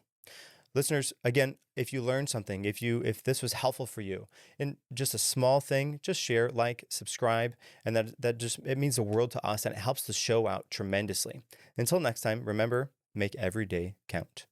Listeners, again, if you learned something, if this was helpful for you, and just a small thing, just share, like, subscribe, and that just it means the world to us, and it helps the show out tremendously. Until next time, remember, make every day count.